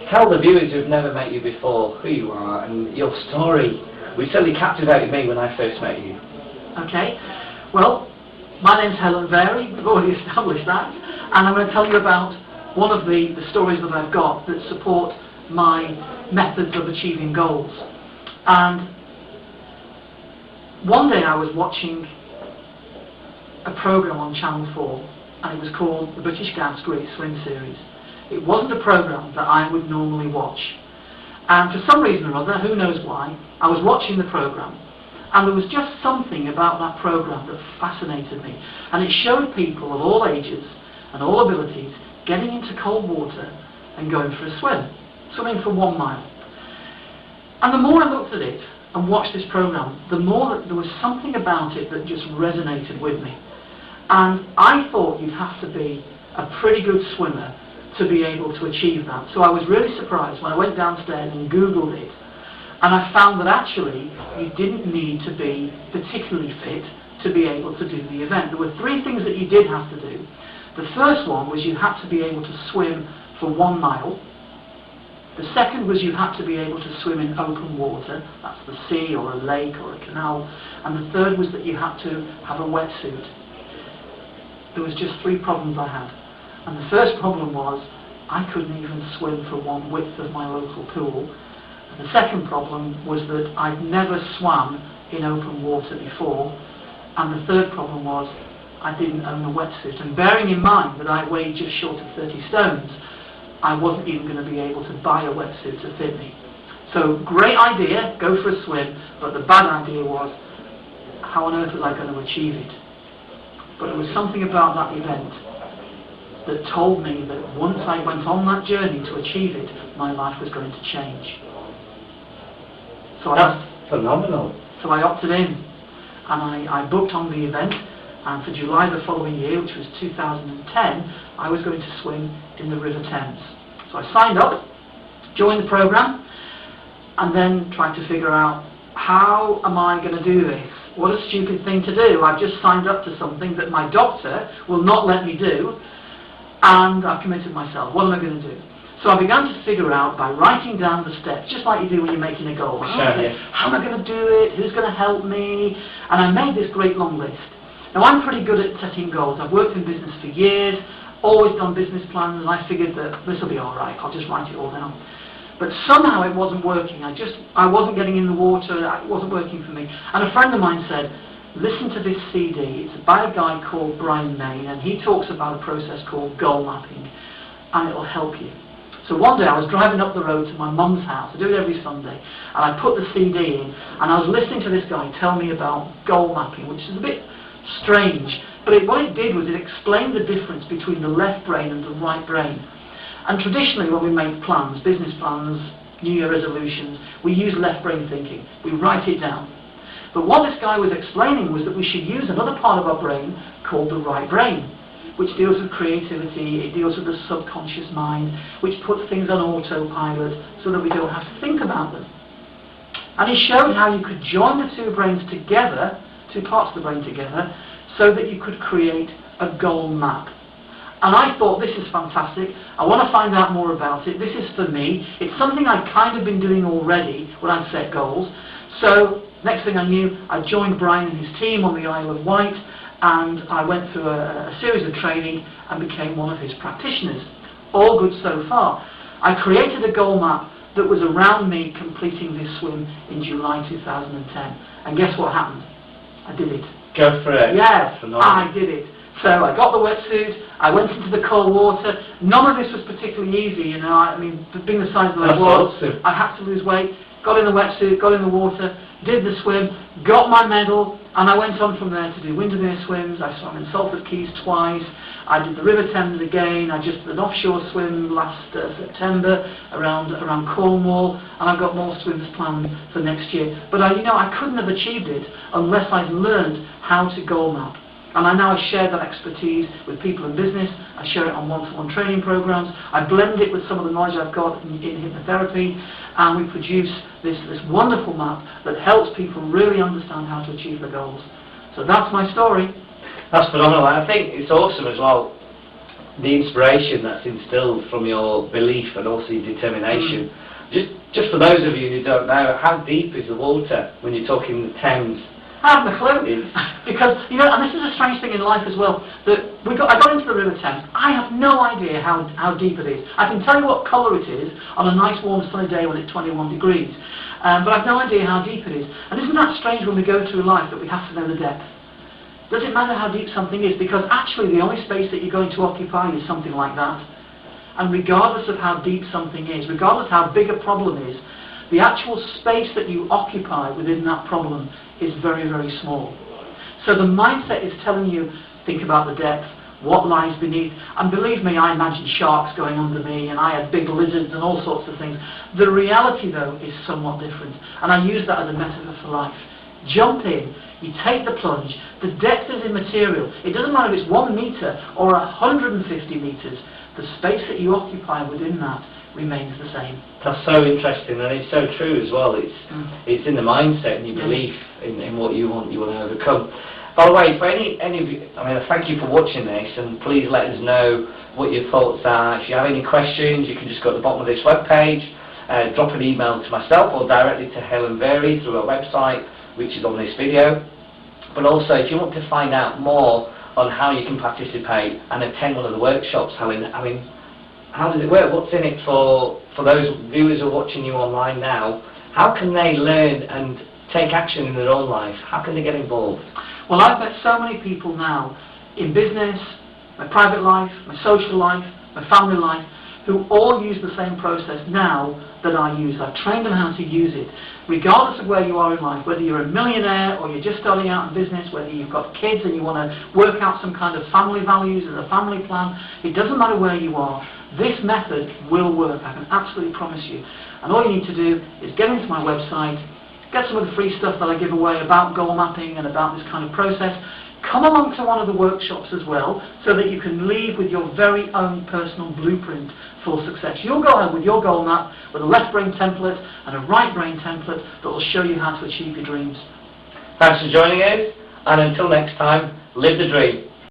tell the viewers who've never met you before who you are and your story. We certainly captivated me when I first met you. Okay, well, my name's Helen Varey, we've already established that, and I'm going to tell you about one of the stories that I've got that support my methods of achieving goals. And one day I was watching a programme on Channel 4, and it was called the British Gas Great Swim Series. It wasn't a programme that I would normally watch. And for some reason or other, who knows why, I was watching the programme, and there was just something about that programme that fascinated me. And it showed people of all ages and all abilities getting into cold water and going for a swim, swimming for 1 mile. And the more I looked at it and watched this programme, the more that there was something about it that just resonated with me. And I thought you'd have to be a pretty good swimmer to be able to achieve that. So I was really surprised when I went downstairs and Googled it, and I found that actually you didn't need to be particularly fit to be able to do the event. There were 3 things that you did have to do. The first one was you had to be able to swim for 1 mile. The second was you had to be able to swim in open water, that's the sea or a lake or a canal. And the third was that you had to have a wetsuit. There was just 3 problems I had. And the first problem was I couldn't even swim for 1 width of my local pool. And the second problem was that I'd never swam in open water before. And the third problem was I didn't own a wetsuit. And bearing in mind that I weighed just short of 30 stones, I wasn't even going to be able to buy a wetsuit to fit me. So great idea, go for a swim, but the bad idea was how on earth was I going to achieve it? But there was something about that event that told me that once I went on that journey to achieve it, my life was going to change. So That's phenomenal. So I opted in, and I booked on the event, and for July the following year, which was 2010, I was going to swim in the River Thames. So I signed up, joined the programme, and then tried to figure out, how am I going to do this? What a stupid thing to do. I've just signed up to something that my doctor will not let me do, and I've committed myself. What am I going to do? So I began to figure out by writing down the steps, just like you do when you're making a goal. How am I going to do it? Who's going to help me? And I made this great long list. Now I'm pretty good at setting goals. I've worked in business for years, always done business plans, and I figured that this will be alright, I'll just write it all down. But somehow it wasn't working. I wasn't getting in the water, it wasn't working for me. And a friend of mine said, listen to this CD, it's by a guy called Brian May, and he talks about a process called goal mapping, and it'll help you. So one day I was driving up the road to my mum's house, I do it every Sunday, and I put the CD in, and I was listening to this guy tell me about goal mapping, which is a bit strange, but what it did was it explained the difference between the left brain and the right brain. And traditionally when we make plans, business plans, New Year resolutions, we use left brain thinking, we write it down. But what this guy was explaining was that we should use another part of our brain called the right brain, which deals with creativity, it deals with the subconscious mind, which puts things on autopilot so that we don't have to think about them. And he showed how you could join the 2 brains together, 2 parts of the brain together, so that you could create a goal map. And I thought, this is fantastic, I want to find out more about it, this is for me, it's something I'd kind of been doing already when I'd set goals. So next thing I knew, I joined Brian and his team on the Isle of Wight, and I went through a series of training and became one of his practitioners. All good so far. I created a goal map that was around me completing this swim in July 2010. And guess what happened? I did it. Go for it. Yes, I did it. So I got the wetsuit, I went into the cold water. None of this was particularly easy, you know. I mean, being the size that I was, I had to lose weight. Got in the wetsuit, got in the water, did the swim, got my medal, and I went on from there to do Windermere swims. I swam in Salford Keys twice. I did the River Thames again. I just did an offshore swim last September around Cornwall, and I've got more swims planned for next year. But I couldn't have achieved it unless I'd learned how to goal map. And I now share that expertise with people in business. I share it on one-to-one training programs. I blend it with some of the knowledge I've got in hypnotherapy, and we produce this wonderful map that helps people really understand how to achieve their goals. So that's my story. That's phenomenal. I think it's awesome as well the inspiration that's instilled from your belief and also your determination. Just for those of you who don't know, how deep is the water when you're talking the Thames? I haven't a clue. Because, you know, and this is a strange thing in life as well, that I got into the River Thames. I have no idea how deep it is. I can tell you what colour it is on a nice warm sunny day when it's 21 degrees. But I've no idea how deep it is. And isn't that strange when we go through life that we have to know the depth? Does it matter how deep something is? Because actually the only space that you're going to occupy is something like that. And regardless of how deep something is, regardless of how big a problem is, the actual space that you occupy within that problem is very, very small. So the mindset is telling you, think about the depth, what lies beneath. And believe me, I imagined sharks going under me, and I had big lizards and all sorts of things. The reality, though, is somewhat different. And I use that as a metaphor for life. Jump in, you take the plunge, the depth is immaterial. It doesn't matter if it's 1 metre or 150 metres. The space that you occupy within that remains the same. That's so interesting, and it's so true as well. It's in the mindset and your belief in what you want to overcome. By the way, for any of you, I mean, thank you for watching this, and please let us know what your thoughts are. If you have any questions, you can just go to the bottom of this webpage, drop an email to myself or directly to Helen Varey through our website, which is on this video. But also, if you want to find out more on how you can participate and attend one of the workshops, Helen, I mean, how does it work? What's in it for those viewers who are watching you online now? How can they learn and take action in their own life? How can they get involved? Well, I've met so many people now in business, my private life, my social life, my family life, who all use the same process now that I use. I've trained them how to use it. Regardless of where you are in life, whether you're a millionaire or you're just starting out in business, whether you've got kids and you want to work out some kind of family values and a family plan, it doesn't matter where you are. This method will work, I can absolutely promise you. And all you need to do is get into my website, get some of the free stuff that I give away about goal mapping and about this kind of process. Come along to one of the workshops as well, so that you can leave with your very own personal blueprint for success. You'll go home with your goal map, with a left brain template and a right brain template that will show you how to achieve your dreams. Thanks for joining us, and until next time, live the dream.